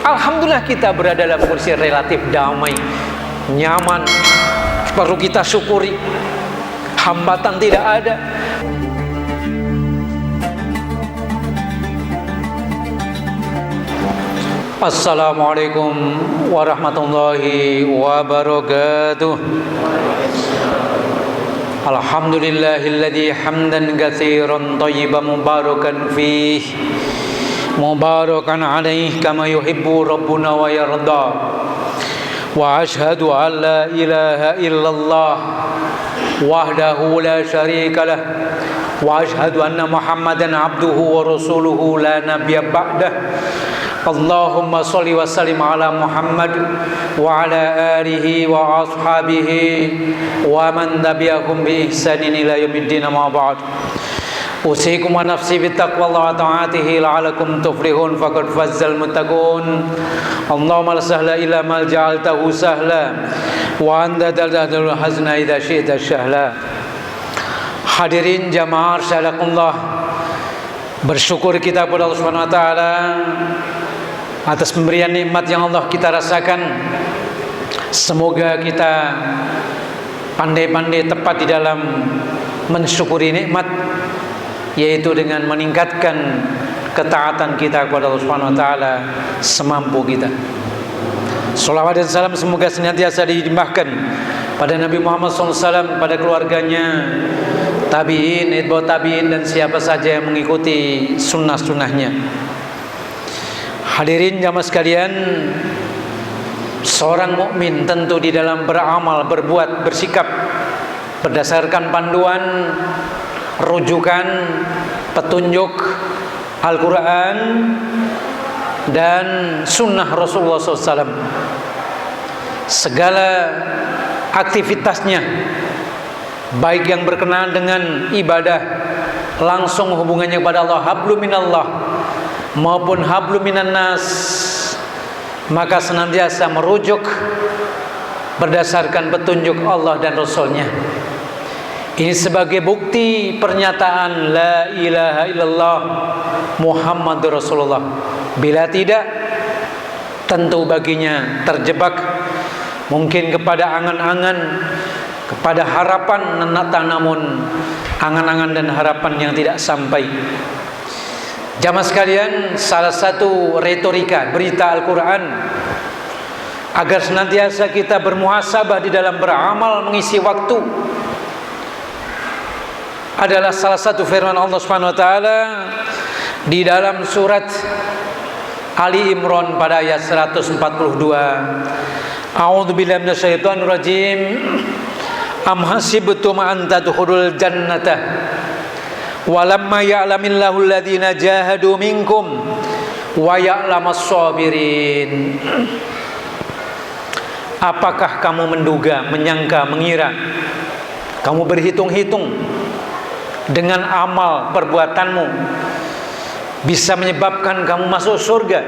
Alhamdulillah kita berada dalam kondisi relatif damai, nyaman. Perlu kita syukuri. Hambatan tidak ada. Assalamualaikum warahmatullahi wabarakatuh. Alhamdulillahilladzi hamdan katsiran thayyiban mubarakan fih, mubarakan alaih kama yuhibbu rabbuna wa yarda. Wa ashhadu an la ilaha illallah wahdahu la syarika lah, wa ashhadu anna Muhammadan abduhu wa rasuluhu la nabiyya ba'dah. Allahumma sholli wa sallim ala Muhammad wa ala alihi wa ashabihi wa man tabi'ahum bi ihsanin ila yaumiddin, amma ba'd. Usikum wa nafsi bittaqwallahi wa ta'atihi la'alakum tuflihun, faqad fazzal muttaqun. Allahumma la sahla illa ma ja'altahu sahla wa anta taj'alul hazna idza syi'ta sahla. Hadirin jamaah rahimakumullah, bersyukur kita kepada Allah Subhanahu wa taala atas pemberian nikmat yang Allah kita rasakan. Semoga kita pandai-pandai tepat di dalam mensyukuri nikmat, yaitu dengan meningkatkan ketaatan kita kepada Allah Subhanahu wa taala semampu kita. Shalawat dan salam semoga senantiasa dilimpahkan pada Nabi Muhammad SAW, pada keluarganya, tabi'in, itba'ut tabi'in, dan siapa saja yang mengikuti sunnah-sunnahnya. Hadirin jamaah sekalian, seorang mukmin tentu di dalam beramal, berbuat, bersikap berdasarkan panduan, rujukan, petunjuk Al-Quran dan sunnah Rasulullah SAW. Segala aktivitasnya, baik yang berkenaan dengan ibadah langsung hubungannya kepada Allah, hablum minallah, maupun hablum minan nas, maka senantiasa merujuk berdasarkan petunjuk Allah dan Rasulnya. Ini sebagai bukti pernyataan la ilaha illallah Muhammadur Rasulullah. Bila tidak, tentu baginya terjebak mungkin kepada angan-angan, kepada harapan, namun angan-angan dan harapan yang tidak sampai. Jamaah sekalian, salah satu retorika berita Al-Quran agar senantiasa kita bermuhasabah di dalam beramal, mengisi waktu, adalah salah satu firman Allah Subhanahu wa taala di dalam surat Ali Imran pada ayat 142. A'udzubillahi minasyaitonir rajim. Am hasibtum an tadkhulul jannata walamma ya'lamillahu alladhina jahadu minkum wa ya'lamas sabirin. Apakah kamu menduga, menyangka, mengira, kamu berhitung-hitung dengan amal perbuatanmu bisa menyebabkan kamu masuk surga,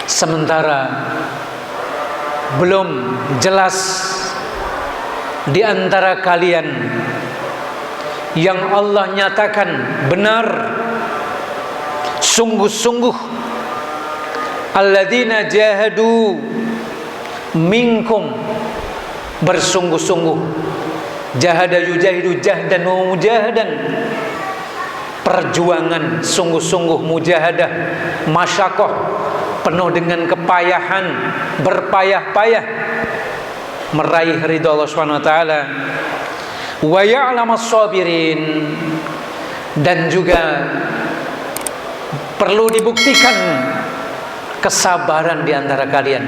sementara belum jelas di antara kalian yang Allah nyatakan benar, sungguh-sungguh alladzina jahadu minkum, bersungguh-sungguh, jahada yujahidu jahdan wa mujahadan, perjuangan sungguh-sungguh, mujahadah, masyakoh, penuh dengan kepayahan, berpayah-payah meraih ridha Allah Subhanahu wa taala. Wa ya'lamas sabirin, dan juga perlu dibuktikan kesabaran di antara kalian.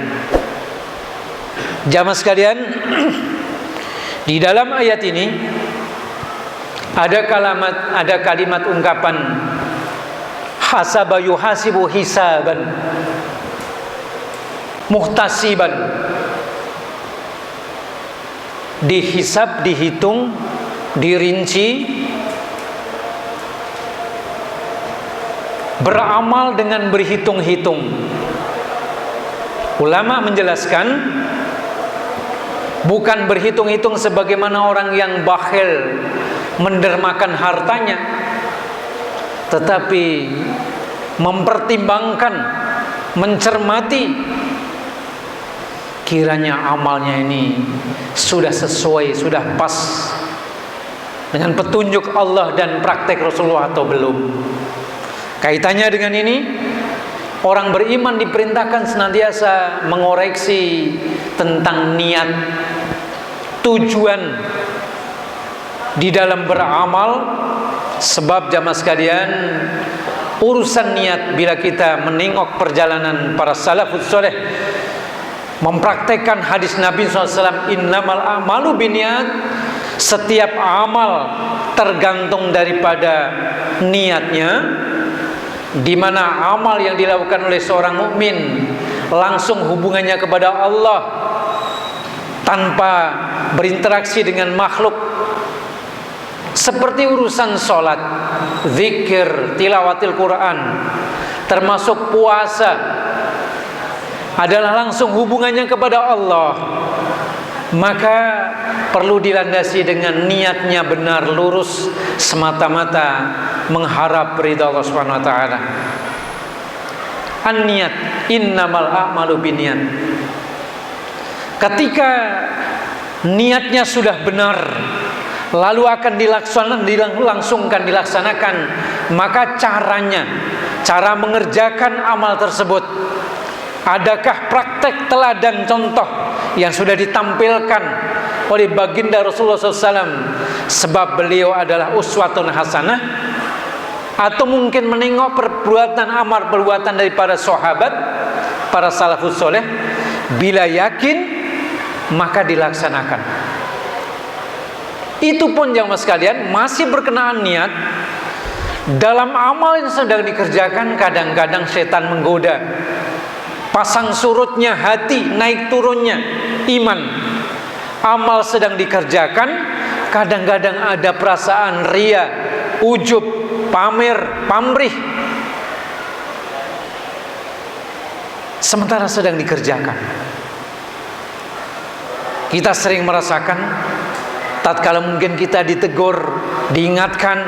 Jamaah sekalian, di dalam ayat ini ada kalimat ungkapan hasaba yuhasibu hisaban muhtasiban, dihisab, dihitung, dirinci, beramal dengan berhitung-hitung. Ulama menjelaskan, bukan berhitung-hitung sebagaimana orang yang bakhil mendermakan hartanya, tetapi mempertimbangkan mencermati, kiranya amalnya ini sudah sesuai, sudah pas dengan petunjuk Allah dan praktek Rasulullah atau belum. Kaitannya dengan ini, orang beriman diperintahkan senantiasa mengoreksi tentang niat, tujuan di dalam beramal. Sebab jamaah sekalian, urusan niat, bila kita menengok perjalanan para salafus soleh mempraktekkan hadis Nabi SAW, innamal a'malu binniyat, setiap amal tergantung daripada niatnya, di mana amal yang dilakukan oleh seorang mukmin langsung hubungannya kepada Allah tanpa berinteraksi dengan makhluk, seperti urusan sholat, zikir, tilawatil Quran, termasuk puasa, adalah langsung hubungannya kepada Allah. Maka perlu dilandasi dengan niatnya benar, lurus, semata-mata mengharap ridha Allah Subhanahu wa taala. An-niyat, innamal a'malu binniyat. Ketika niatnya sudah benar, lalu akan dilaksanakan, maka cara mengerjakan amal tersebut, adakah praktek teladan contoh yang sudah ditampilkan oleh baginda Rasulullah SAW, sebab beliau adalah uswatun hasanah, atau mungkin menengok perbuatan dari para sahabat, para salafus soleh. Bila yakin, maka dilaksanakan. Itu pun jamaah sekalian masih berkenaan niat. Dalam amal yang sedang dikerjakan, kadang-kadang setan menggoda. Pasang surutnya hati, naik turunnya iman. Amal sedang dikerjakan, kadang-kadang ada perasaan ria, ujub, pamer, pamrih, sementara sedang dikerjakan. Kita sering merasakan tatkala mungkin kita ditegur, diingatkan,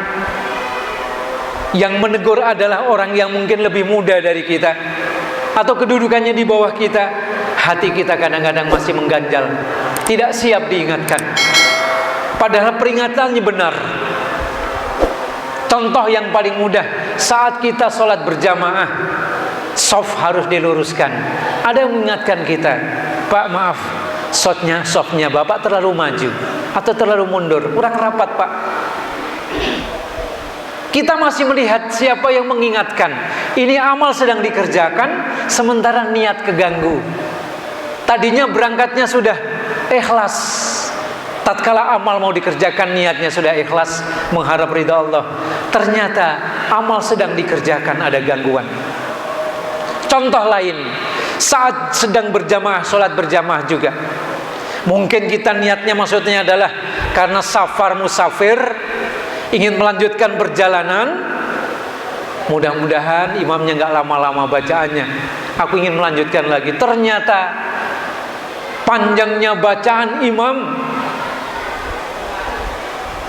yang menegur adalah orang yang mungkin lebih muda dari kita atau kedudukannya di bawah kita, hati kita kadang-kadang masih mengganjal, tidak siap diingatkan, padahal peringatannya benar. Contoh yang paling mudah, saat kita sholat berjamaah, shaf harus diluruskan. Ada yang mengingatkan kita, Pak maaf, softnya Bapak terlalu maju atau terlalu mundur, kurang rapat Pak. Kita masih melihat siapa yang mengingatkan. Ini amal sedang dikerjakan, sementara niat keganggu. Tadinya berangkatnya sudah ikhlas, tatkala amal mau dikerjakan niatnya sudah ikhlas, mengharap ridha Allah. Ternyata amal sedang dikerjakan ada gangguan. Contoh lain, saat sedang berjamaah, sholat berjamaah juga, mungkin kita niatnya maksudnya adalah karena safar musafir, ingin melanjutkan perjalanan. Mudah-mudahan imamnya nggak lama-lama bacaannya, aku ingin melanjutkan lagi. Ternyata panjangnya bacaan imam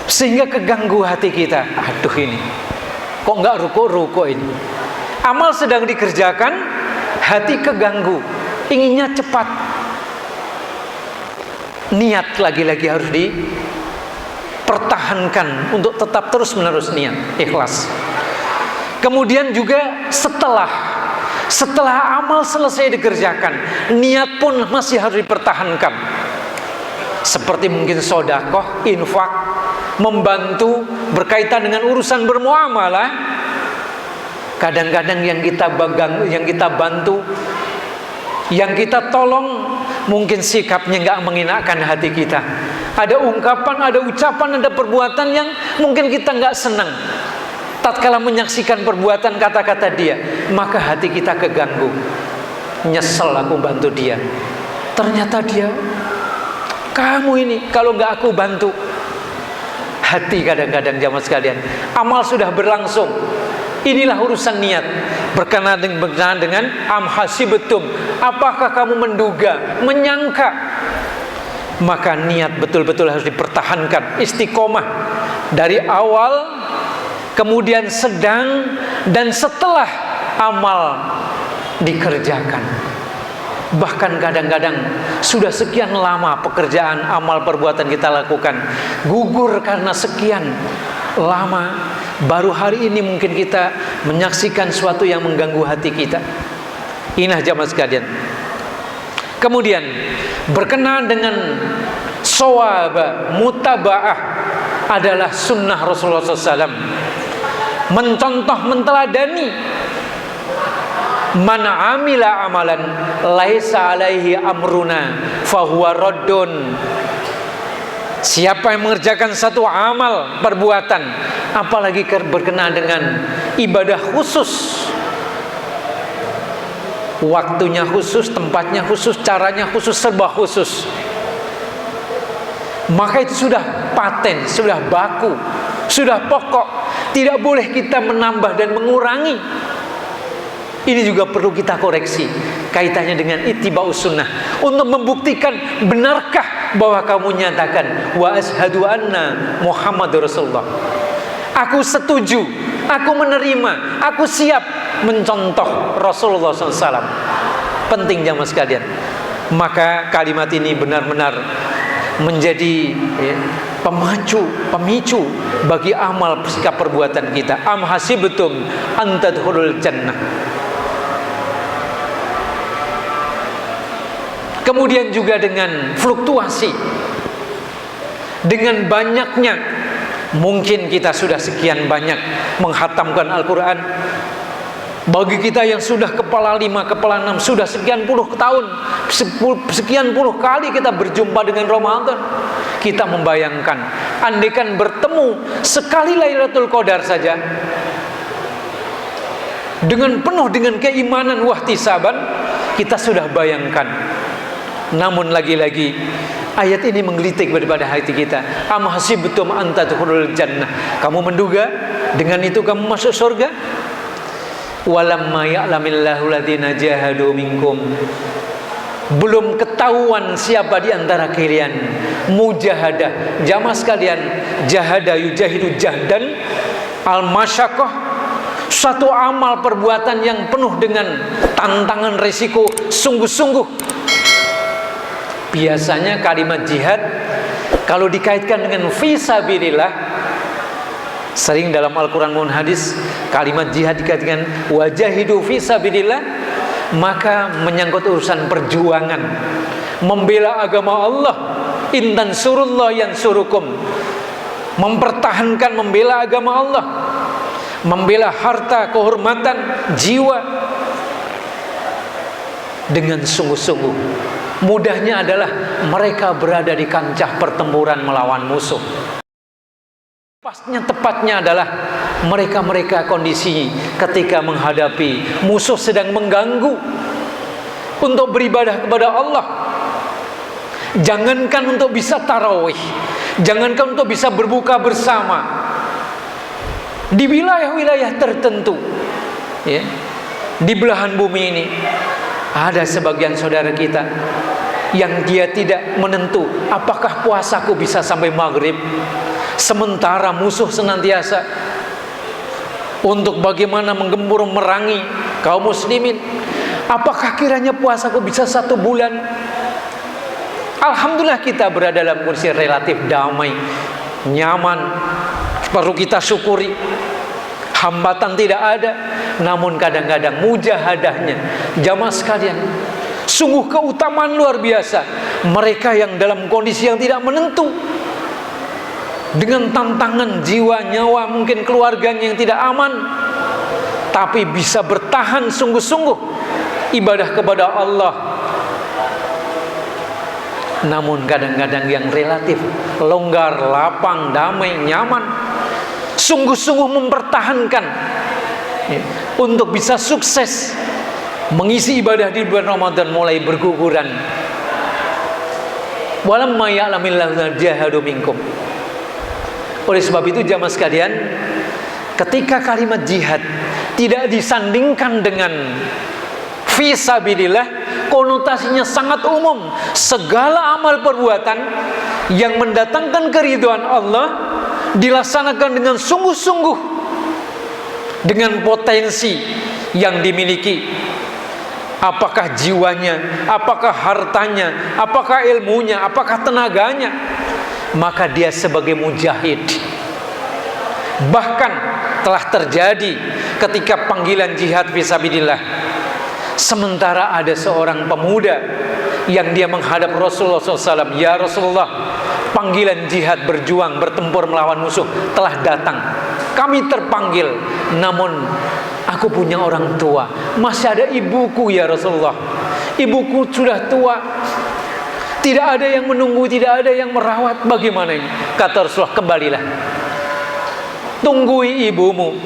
sehingga keganggu hati kita. Aduh, ini kok nggak ruku ini. Amal sedang dikerjakan, hati keganggu, inginnya cepat. Niat lagi-lagi harus dipertahankan untuk tetap terus-menerus niat, ikhlas. Kemudian juga setelah amal selesai dikerjakan, niat pun masih harus dipertahankan. Seperti mungkin sedekah, infak, membantu berkaitan dengan urusan bermuamalah. Kadang-kadang yang kita bantu, yang kita tolong, mungkin sikapnya nggak mengenakan hati kita. Ada ungkapan, ada ucapan, ada perbuatan yang mungkin kita nggak senang. Tatkala menyaksikan perbuatan kata-kata dia, maka hati kita keganggu. Nyesel aku bantu dia. Ternyata dia, kamu ini kalau nggak aku bantu. Hati kadang-kadang jamaah sekalian, amal sudah berlangsung. Inilah urusan niat. Berkenaan dengan amhasibtum, apakah kamu menduga, menyangka? Maka niat betul-betul harus dipertahankan, istiqomah dari awal, kemudian sedang, dan setelah amal dikerjakan. Bahkan kadang-kadang sudah sekian lama pekerjaan amal perbuatan kita lakukan, gugur karena sekian lama, baru hari ini mungkin kita menyaksikan sesuatu yang mengganggu hati kita. Inah jamaah sekalian. Kemudian berkenaan dengan shawaba, mutaba'ah adalah sunnah Rasulullah SAW. Mencontoh, menteladani. Man amila amalan laisa alaihi amruna fahuwa raddun. Siapa yang mengerjakan satu amal perbuatan, apalagi berkenaan dengan ibadah khusus, waktunya khusus, tempatnya khusus, caranya khusus, serba khusus, maka itu sudah paten, sudah baku, sudah pokok. Tidak boleh kita menambah dan mengurangi. Ini juga perlu kita koreksi kaitannya dengan ittiba'us sunnah, untuk membuktikan benarkah bahwa kamu nyatakan wa ashhadu anna Muhammadur Rasulullah. Aku setuju, aku menerima, aku siap mencontoh Rasulullah SAW. Penting jamaah sekalian. Maka kalimat ini benar-benar menjadi pemicu bagi amal sikap perbuatan kita. Am hasibtum an tadkhulul jannah. Kemudian juga dengan fluktuasi, dengan banyaknya, mungkin kita sudah sekian banyak menghatamkan Al-Quran. Bagi kita yang sudah kepala 5, kepala 6, sudah sekian puluh tahun, sekian puluh kali kita berjumpa dengan Ramadan, kita membayangkan, andaikan bertemu sekali Lailatul Qadar saja, dengan penuh dengan keimanan wahtisaban, kita sudah bayangkan. Namun lagi-lagi ayat ini menggelitik daripada hati kita. Am hasibtum an tadkhulul jannah. Kamu menduga dengan itu kamu masuk surga? Walamma ya'lamillahu ladina jahadu minkum. Belum ketahuan siapa di antara kalian mujahadah. Jamaah sekalian, jahada yujahidu jahdan al-masyaqqah, suatu amal perbuatan yang penuh dengan tantangan, risiko, sungguh-sungguh. Biasanya kalimat jihad kalau dikaitkan dengan fisabilillah, sering dalam Al-Quran maupun hadis kalimat jihad dikaitkan wajahidu fisabilillah, maka menyangkut urusan perjuangan, membela agama Allah. Intan surullah yang surukum, mempertahankan, membela agama Allah, membela harta, kehormatan, jiwa dengan sungguh-sungguh. Mudahnya adalah mereka berada di kancah pertempuran melawan musuh. Tepatnya adalah mereka kondisi ketika menghadapi musuh sedang mengganggu untuk beribadah kepada Allah. Jangankan untuk bisa tarawih, jangankan untuk bisa berbuka bersama di wilayah-wilayah tertentu, ya, di belahan bumi ini. Ada sebagian saudara kita yang dia tidak menentu apakah puasaku bisa sampai maghrib, sementara musuh senantiasa untuk bagaimana menggempur merangi kaum muslimin. Apakah kiranya puasaku bisa 1 bulan? Alhamdulillah kita berada dalam kondisi relatif damai, nyaman, perlu kita syukuri. Hambatan tidak ada. Namun kadang-kadang mujahadahnya, jamaah sekalian, sungguh keutamaan luar biasa. Mereka yang dalam kondisi yang tidak menentu, dengan tantangan jiwa, nyawa, mungkin keluarganya yang tidak aman, tapi bisa bertahan sungguh-sungguh ibadah kepada Allah. Namun kadang-kadang yang relatif longgar, lapang, damai, nyaman, sungguh-sungguh mempertahankan untuk bisa sukses mengisi ibadah di bulan Ramadan mulai berguguran. Walamma ya'lamillahu jahadu minkum. Oleh sebab itu jamaah sekalian, ketika kalimat jihad tidak disandingkan dengan fisabilillah, konotasinya sangat umum. Segala amal perbuatan yang mendatangkan keridhaan Allah dilaksanakan dengan sungguh-sungguh, dengan potensi yang dimiliki. Apakah jiwanya, apakah hartanya, apakah ilmunya, apakah tenaganya, maka dia sebagai mujahid. Bahkan telah terjadi ketika panggilan jihad fisabilillah, sementara ada seorang pemuda yang dia menghadap Rasulullah SAW. Ya Rasulullah, panggilan jihad berjuang, bertempur melawan musuh telah datang. Kami terpanggil, namun aku punya orang tua, masih ada ibuku ya Rasulullah. Ibuku sudah tua, tidak ada yang menunggu, tidak ada yang merawat. Bagaimana ini? Kata Rasulullah, kembalilah, tunggui ibumu.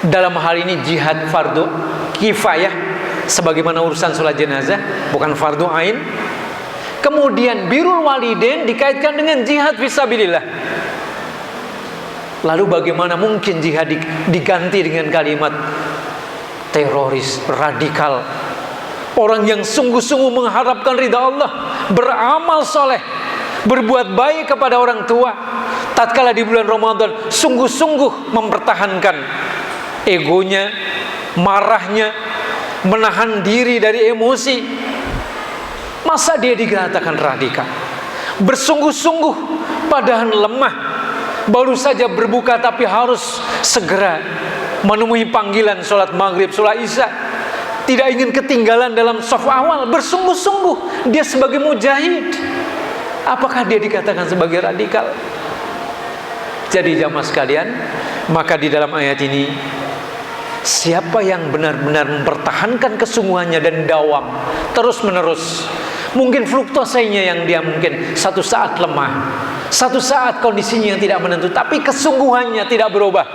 Dalam hal ini jihad fardu kifayah, sebagaimana urusan sholat jenazah, bukan fardu ain. Kemudian birrul walidain dikaitkan dengan jihad fisabilillah. Lalu bagaimana mungkin jihad diganti dengan kalimat teroris, radikal? Orang yang sungguh-sungguh mengharapkan ridha Allah, beramal soleh, berbuat baik kepada orang tua, tatkala di bulan Ramadan sungguh-sungguh mempertahankan egonya, marahnya, menahan diri dari emosi. Masa dia dikatakan radikal? Bersungguh-sungguh padahal lemah, baru saja berbuka tapi harus segera menemui panggilan sholat maghrib, sholat isya, tidak ingin ketinggalan dalam shaf awal. Bersungguh-sungguh dia sebagai mujahid. Apakah dia dikatakan sebagai radikal? Jadi jamaah sekalian, maka di dalam ayat ini, siapa yang benar-benar mempertahankan kesungguhannya dan dawam terus menerus, mungkin fluktuasinya yang dia mungkin satu saat lemah, satu saat kondisinya yang tidak menentu, tapi kesungguhannya tidak berubah.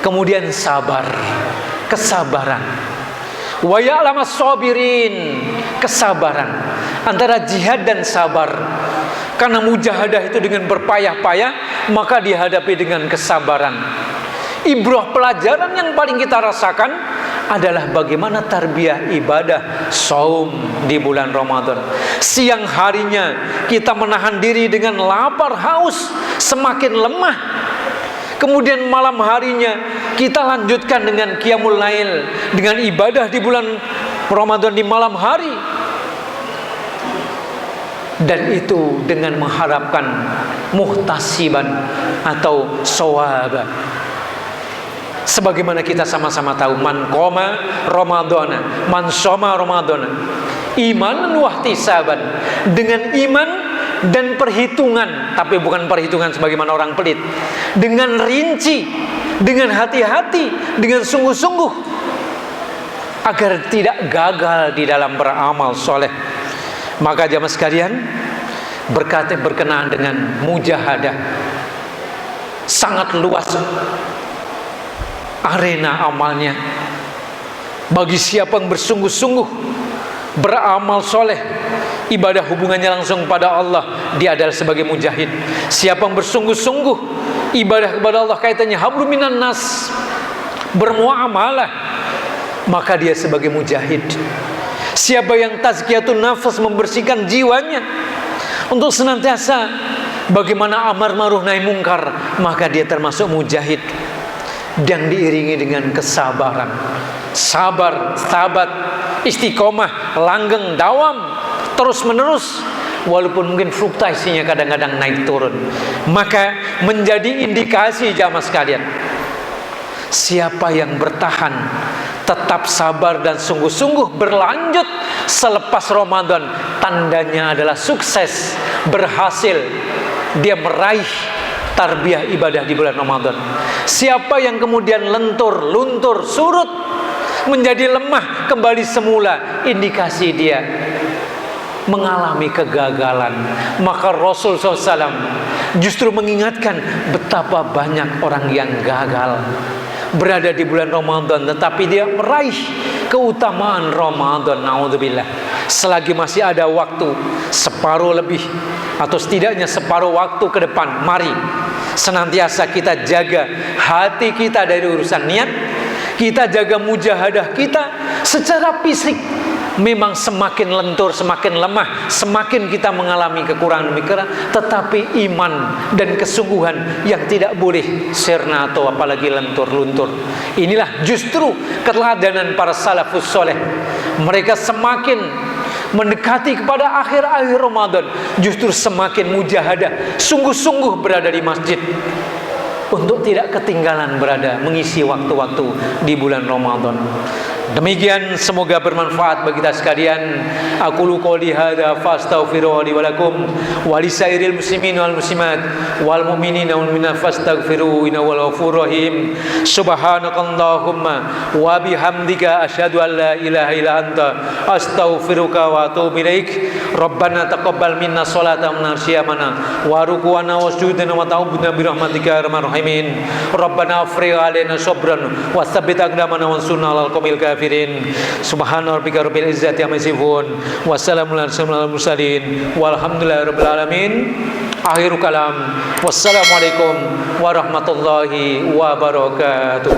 Kemudian sabar, kesabaran. Wa ya'lamas sabirin, kesabaran antara jihad dan sabar. Karena mujahadah itu dengan berpayah-payah, maka dihadapi dengan kesabaran. Ibrah pelajaran yang paling kita rasakan adalah bagaimana tarbiyah ibadah saum di bulan Ramadan. Siang harinya kita menahan diri dengan lapar, haus, semakin lemah. Kemudian malam harinya kita lanjutkan dengan qiyamul lail, dengan ibadah di bulan Ramadan di malam hari. Dan itu dengan mengharapkan muhtasiban atau shawaba. Sebagaimana kita sama-sama tahu, man qoma ramadhana, man shoma ramadhana, imanan wa ihtisaban, dengan iman dan perhitungan, tapi bukan perhitungan sebagaimana orang pelit, dengan rinci, dengan hati-hati, dengan sungguh-sungguh, agar tidak gagal di dalam beramal soleh. Maka jamaah sekalian, berkenaan dengan mujahadah, sangat luas arena amalnya. Bagi siapa yang bersungguh-sungguh beramal soleh, ibadah hubungannya langsung pada Allah, dia adalah sebagai mujahid. Siapa yang bersungguh-sungguh ibadah kepada Allah kaitannya hablum minan nas, bermuamalah, maka dia sebagai mujahid. Siapa yang tazkiyatun nafas, membersihkan jiwanya untuk senantiasa bagaimana amar ma'ruf nahi mungkar, maka dia termasuk mujahid. Dan diiringi dengan kesabaran, sabar, sabat, istiqomah, langgeng, dawam, terus menerus, walaupun mungkin fluktuasinya kadang-kadang naik turun. Maka menjadi indikasi jamaah sekalian, siapa yang bertahan, tetap sabar dan sungguh-sungguh berlanjut selepas Ramadan, tandanya adalah sukses, berhasil, dia meraih tarbiyah ibadah di bulan Ramadan. Siapa yang kemudian lentur, luntur, surut, menjadi lemah kembali semula, indikasi dia mengalami kegagalan. Maka Rasul SAW justru mengingatkan betapa banyak orang yang gagal berada di bulan Ramadan, tetapi dia meraih keutamaan Ramadan. Naudzubillah. Selagi masih ada waktu separuh lebih, atau setidaknya separuh waktu ke depan, mari senantiasa kita jaga hati kita dari urusan niat, kita jaga mujahadah kita secara fisik, memang semakin lentur, semakin lemah, semakin kita mengalami kekurangan demi kekurangan, tetapi iman dan kesungguhan yang tidak boleh sirna atau apalagi lentur-luntur. Inilah justru keteladanan para salafus soleh. Mereka semakin mendekati kepada akhir-akhir Ramadan, justru semakin mujahadah, sungguh-sungguh berada di masjid untuk tidak ketinggalan berada mengisi waktu-waktu di bulan Ramadan. Demikian, semoga bermanfaat bagi kita sekalian. Aqulu qouli hadza fastaghfiru li wa lakum wa lisairil muslimin wal muslimat wal mu'minina wal mu'minat fastaghfiru innahu wal ghafurur rahim. Subhanakallahumma wa bihamdika asyhadu an la ilaha illa anta astaghfiruka wa atubu ilaik. Rabbana taqabbal minna shalatana wa siyamana wa ruku'ana wa sujudana wa ta'awudna bi rahmatika ya arhamar rahimin. Rabbana afrigh alaina sabran wa tsabbit aqdamana wansurna 'alal qaumil kafirin. Subhana rabbika rabbil izzati amma yasifun wa salamun alal mursalin walhamdulillahi rabbil alamin. Akhirul kalam, wassalamualaikum warahmatullahi wabarakatuh.